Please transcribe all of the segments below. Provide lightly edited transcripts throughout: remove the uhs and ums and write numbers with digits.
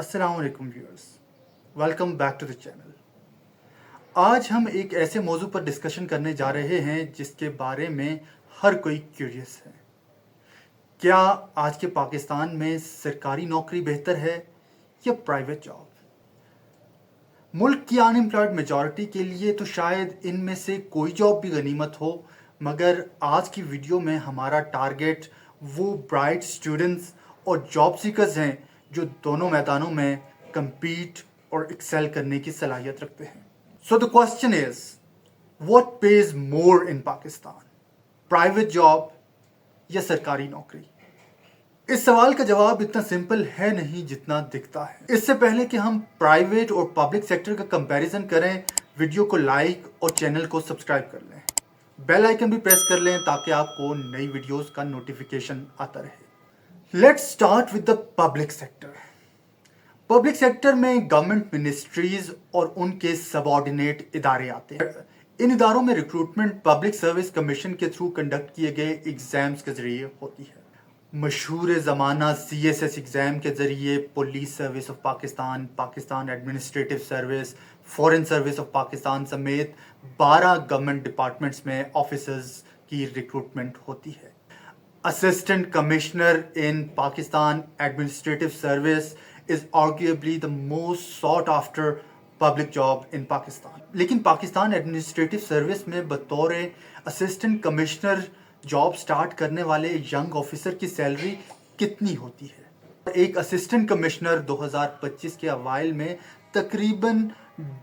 अस्सलाम वालेकुम viewers, welcome back to the channel. आज हम एक ऐसे मौजू पर डिस्कशन करने जा रहे हैं जिसके बारे में हर कोई क्यूरियस है। क्या आज के पाकिस्तान में सरकारी नौकरी बेहतर है या प्राइवेट जॉब? मुल्क की अनएम्प्लॉयड मेजॉरिटी के लिए तो शायद इनमें से कोई जॉब भी गनीमत हो, मगर आज की वीडियो में हमारा टारगेट वो ब्राइट स्टूडेंट्स और जॉब सीकर्स हैं जो दोनों मैदानों में compete और एक्सेल करने की सलाहियत रखते हैं। So the question is, what page more in Pakistan, private job या सरकारी नौकरी? इस सवाल का जवाब इतना सिंपल है नहीं जितना दिखता है। इससे पहले कि हम प्राइवेट और पब्लिक सेक्टर का कंपैरिजन करें, वीडियो को लाइक और चैनल को सब्सक्राइब कर लें, बेल आइकन भी प्रेस कर लें ताकि आपको नई वीडियोस का नोटिफिकेशन आता रहे। Let's start with the public sector. Public sector में गवर्नमेंट मिनिस्ट्रीज और उनके सबऑर्डिनेट इदारे आते हैं। इन इदारों में रिक्रूटमेंट पब्लिक सर्विस कमीशन के थ्रू कंडक्ट किए गए एग्जाम्स के जरिए होती है। मशहूर ज़माना CSS एग्ज़ाम के ज़रिए police service of Pakistan, Pakistan administrative service, foreign service of Pakistan समेत 12 गवर्नमेंट डिपार्टमेंट्स में ऑफिसर्स की रिक्रूटमेंट होती है। Assistant commissioner in Pakistan administrative service is arguably the most sought after public job in Pakistan. लेकिन पाकिस्तान एडमिनिस्ट्रेटिव सर्विस में बतौर असिस्टेंट कमिश्नर जॉब स्टार्ट करने वाले यंग ऑफिसर की सैलरी कितनी होती है? एक असिस्टेंट कमिश्नर 2025 के अवाइल में तकरीबन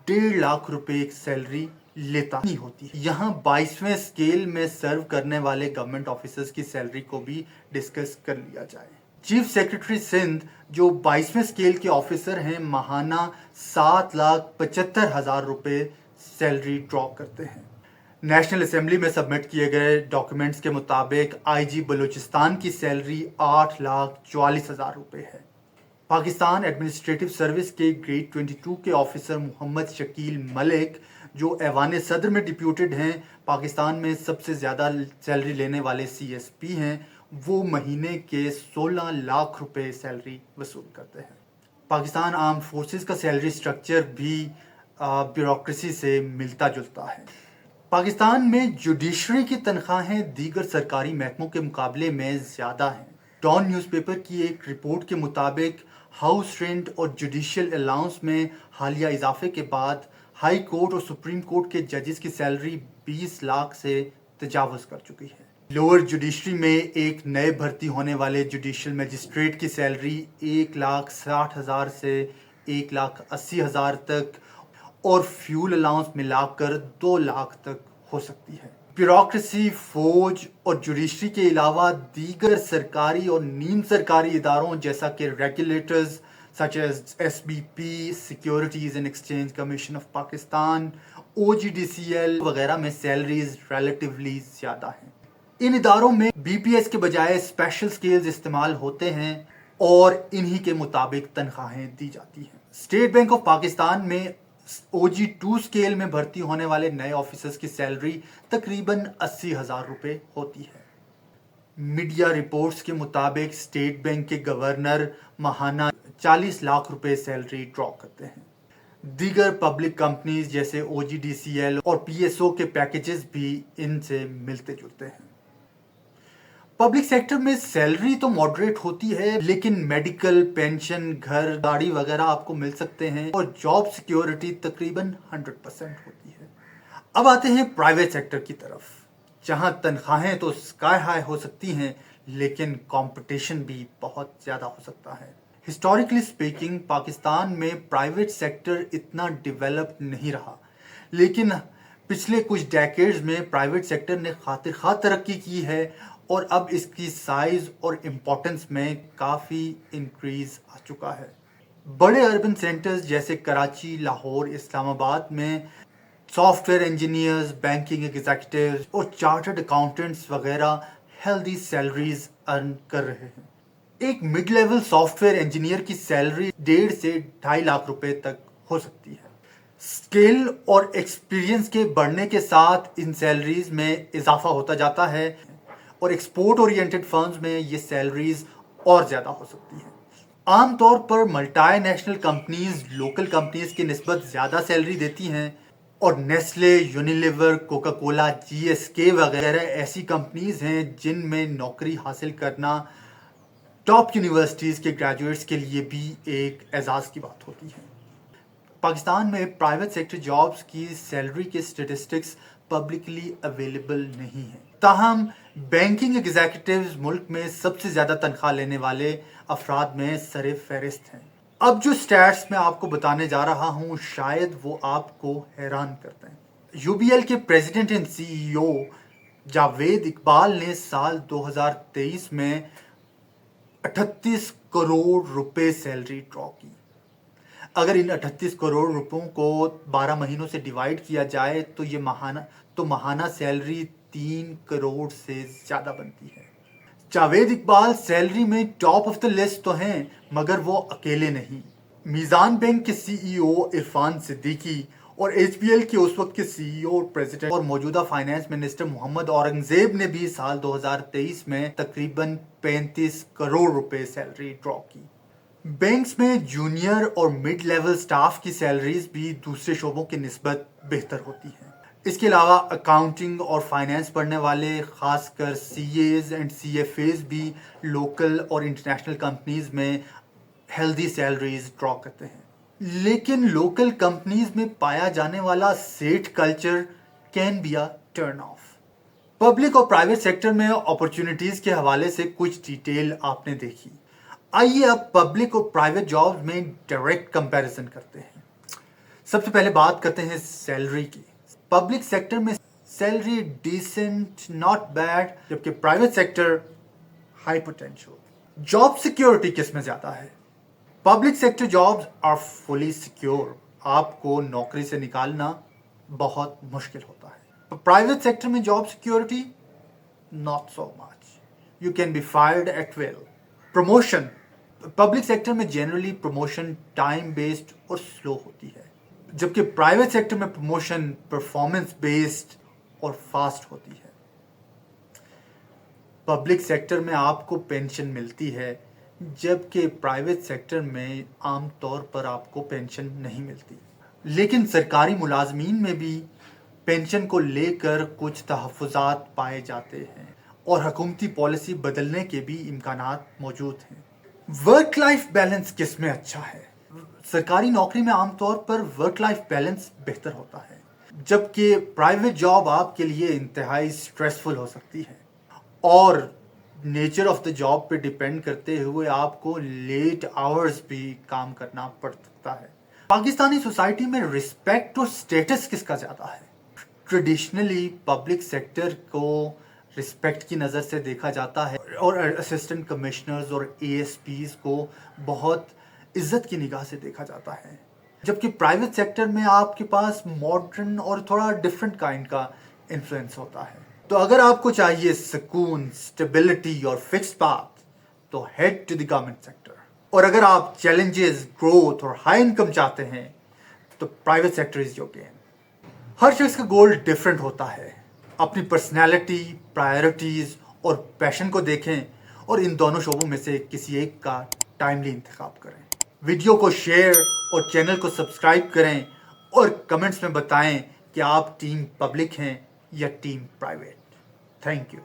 1.5 लाख रुपए एक सैलरी लेता नहीं होती है। यहाँ 22वें स्केल में सर्व करने वाले गवर्नमेंट ऑफिसर्स की सैलरी को भी डिस्कस कर लिया जाए। चीफ सेक्रेटरी सिंध जो 22वें स्केल के ऑफिसर हैं, माहाना 7,75,000 रुपए सैलरी ड्रॉ करते हैं। नेशनल असेंबली में सबमिट किए गए डॉक्यूमेंट्स के मुताबिक IG बलूचिस्तान की सैलरी 8,44,000 रुपए है। पाकिस्तान एडमिनिस्ट्रेटिव सर्विस के ग्रेड 22 के ऑफिसर मोहम्मद शकील मलिक जो ऐवान सदर में डिप्यूटेड हैं, पाकिस्तान में सबसे ज़्यादा सैलरी लेने वाले CSP हैं, वो महीने के 16 लाख रुपए सैलरी वसूल करते हैं। पाकिस्तान आर्म फोर्सेस का सैलरी स्ट्रक्चर भी ब्यूरोक्रेसी से मिलता जुलता है। पाकिस्तान में जुडिशरी की तनख्वाहें दीगर सरकारी महकमों के मुकाबले में ज़्यादा हैं। डॉन न्यूज़पेपर की एक रिपोर्ट के मुताबिक हाउस रेंट और जुडिशियल अलाउंस में हालिया इजाफे के बाद हाई कोर्ट और सुप्रीम कोर्ट के जजेस की सैलरी 20 लाख से तजावज़ कर चुकी है। लोअर जुडिशरी में एक नए भर्ती होने वाले जुडिशियल मजिस्ट्रेट की सैलरी 1,60,000 से 1,80,000 तक और फ्यूल अलाउंस मिलाकर 2 लाख तक हो सकती है। ब्यूरोक्रेसी, फौज और जुडिशरी के अलावा दीगर सरकारी और नीम सरकारी इदारों जैसा कि regulators such as SBP, Securities and Exchange Commission of Pakistan, OGDCL वगैरह में सैलरीज रिलेटिवली ज़्यादा हैं। इन इदारों में BPS के बजाय स्पेशल स्केल्स इस्तेमाल होते हैं और इन्हीं के मुताबिक तनख्वाहें दी जाती हैं। स्टेट बैंक ऑफ पाकिस्तान में OG2 स्केल में भर्ती होने वाले नए ऑफिसर्स की सैलरी तकरीबन 80,000 रुपए होती है। मीडिया रिपोर्ट्स के मुताबिक स्टेट बैंक के गवर्नर माहाना 40 लाख रुपए सैलरी ड्रॉ करते हैं। दीगर पब्लिक कंपनीज जैसे OGDCL और PSO के पैकेजेस भी इनसे मिलते जुलते हैं। पब्लिक सेक्टर में सैलरी तो मॉडरेट होती है, लेकिन मेडिकल, पेंशन, घर, गाड़ी वगैरह आपको मिल सकते हैं और जॉब सिक्योरिटी तकरीबन 100% होती है। अब आते हैं प्राइवेट सेक्टर की तरफ, जहां तनख्वाहें तो स्काई हाई हो सकती हैं, लेकिन कंपटीशन भी बहुत ज़्यादा हो सकता है। हिस्टोरिकली स्पीकिंग पाकिस्तान में प्राइवेट सेक्टर इतना डेवलप नहीं रहा, लेकिन पिछले कुछ डेकेड्स में प्राइवेट सेक्टर ने खातिर खा तरक्की की है और अब इसकी साइज और इम्पोर्टेंस में काफ़ी इंक्रीज आ चुका है। बड़े अर्बन सेंटर्स जैसे कराची, लाहौर, इस्लामाबाद में सॉफ्टवेयर इंजीनियर्स, बैंकिंग एग्जीक्यूटिव्स और चार्टर्ड अकाउंटेंट्स वगैरह हेल्दी सैलरीज अर्न कर रहे हैं। एक मिड लेवल सॉफ्टवेयर इंजीनियर की सैलरी 1.5 से 2.5 लाख रुपए तक हो सकती है। स्किल और एक्सपीरियंस के बढ़ने के साथ इन सैलरीज में इजाफा होता जाता है और एक्सपोर्ट ओरिएंटेड फर्म्स में ये सैलरीज और ज़्यादा हो सकती हैं। عام طور پر multinational companies local companies کی نسبت زیادہ سیلری دیتی ہیں، اور Nestle, Unilever, Coca Cola, GSK وغیرہ ایسی کمپنیز ہیں جن میں نوکری حاصل کرنا ٹاپ یونیورسٹیز کے گریجویٹس کے لیے بھی ایک اعزاز کی بات ہوتی ہے۔ پاکستان میں پرائیویٹ سیکٹر جابز کی سیلری کے سٹیٹسٹکس پبلکلی اویلیبل نہیں ہیں، تاہم بینکنگ ایگزیکٹوز ملک میں سب سے زیادہ تنخواہ لینے والے افراد میں سر فہرست ہیں۔ اب جو سٹیٹس میں آپ کو بتانے جا رہا ہوں شاید وہ آپ کو حیران کرتے ہیں۔ UBL کے president and CEO Javed Iqbal نے سال 2023 میں 38 کروڑ روپے سیلری ڈرا کی۔ اگر ان 38 کروڑ روپوں کو 12 مہینوں سے ڈیوائیڈ کیا جائے تو یہ ماہانہ سیلری 3 کروڑ سے زیادہ بنتی ہے۔ جاوید اقبال سیلری میں ٹاپ آف دا لسٹ تو ہیں، مگر وہ اکیلے نہیں۔ میزان بینک کے CEO عرفان صدیقی اور HBL کے اس وقت کے CEO اور پریزیڈنٹ اور موجودہ فائنانس منسٹر محمد اورنگزیب نے بھی سال 2023 میں تقریباً 35 کروڑ روپے سیلری ڈرا کی۔ بینکس میں جونیئر اور مڈ لیول سٹاف کی سیلریز بھی دوسرے شعبوں کی نسبت بہتر ہوتی ہیں۔ اس کے علاوہ اکاؤنٹنگ اور فائنانس پڑھنے والے خاص کر CAs اینڈ CFAs بھی لوکل اور انٹرنیشنل کمپنیز میں ہیلدی سیلریز ڈرا کرتے ہیں۔ لیکن لوکل کمپنیز میں پایا جانے والا set culture can be a turn off. Public اور پرائیویٹ سیکٹر میں اپرچونٹیز کے حوالے سے کچھ ڈیٹیل آپ نے دیکھی۔ آئیے اب پبلک اور پرائیویٹ جابز میں ڈائریکٹ کمپیریزن کرتے ہیں۔ سب سے پہلے بات کرتے ہیں سیلری کی۔ پبلک سیکٹر میں سیلری ڈیسنٹ، ناٹ بیڈ، جبکہ private sector high potential. Job security کس میں زیادہ ہے؟ Public sector jobs are fully secure, آپ کو نوکری سے نکالنا بہت مشکل ہوتا ہے۔ پرائیویٹ سیکٹر میں job security not so much, you can be fired at will. Promotion, public sector میں جنرلی پروموشن ٹائم بیسڈ اور سلو ہوتی ہے، جبکہ پرائیویٹ سیکٹر میں پروموشن پرفارمنس بیسڈ اور فاسٹ ہوتی ہے۔ پبلک سیکٹر میں آپ کو پینشن ملتی ہے، جبکہ پرائیویٹ سیکٹر میں عام طور پر آپ کو پینشن نہیں ملتی۔ لیکن سرکاری ملازمین میں بھی پینشن کو لے کر کچھ تحفظات پائے جاتے ہیں اور حکومتی پالیسی بدلنے کے بھی امکانات موجود ہیں۔ ورک لائف بیلنس کس میں اچھا ہے؟ سرکاری نوکری میں عام طور پر ورک لائف بیلنس بہتر ہوتا ہے، جبکہ پرائیویٹ جاب آپ کے لیے انتہائی سٹریسفل ہو سکتی ہے، اور نیچر آف دا جاب پہ ڈیپینڈ کرتے ہوئے آپ کو لیٹ آورز بھی کام کرنا پڑ سکتا ہے۔ پاکستانی سوسائٹی میں رسپیکٹ اور سٹیٹس کس کا زیادہ ہے؟ ٹریڈیشنلی پبلک سیکٹر کو رسپیکٹ کی نظر سے دیکھا جاتا ہے، اور اسسٹنٹ کمشنرز اور ASPs کو بہت عزت کی نگاہ سے دیکھا جاتا ہے، جبکہ پرائیویٹ سیکٹر میں آپ کے پاس ماڈرن اور تھوڑا ڈفرینٹ کائنڈ کا انفلوئنس ہوتا ہے۔ تو اگر آپ کو چاہیے سکون، اسٹیبلٹی اور فکس پاتھ تو head to the government sector, اور اگر آپ چیلنجز، گروتھ اور ہائی انکم چاہتے ہیں تو private sector is your game. ہر شخص کا گول ڈفرینٹ ہوتا ہے، اپنی پرسنالٹی، پرائیورٹیز اور پیشن کو دیکھیں اور ان دونوں شعبوں میں سے کسی ایک کا ٹائملی انتخاب کریں۔ ویڈیو کو شیئر اور چینل کو سبسکرائب کریں، اور کمنٹس میں بتائیں کہ آپ ٹیم پبلک ہیں یا ٹیم پرائیویٹ۔ Thank you.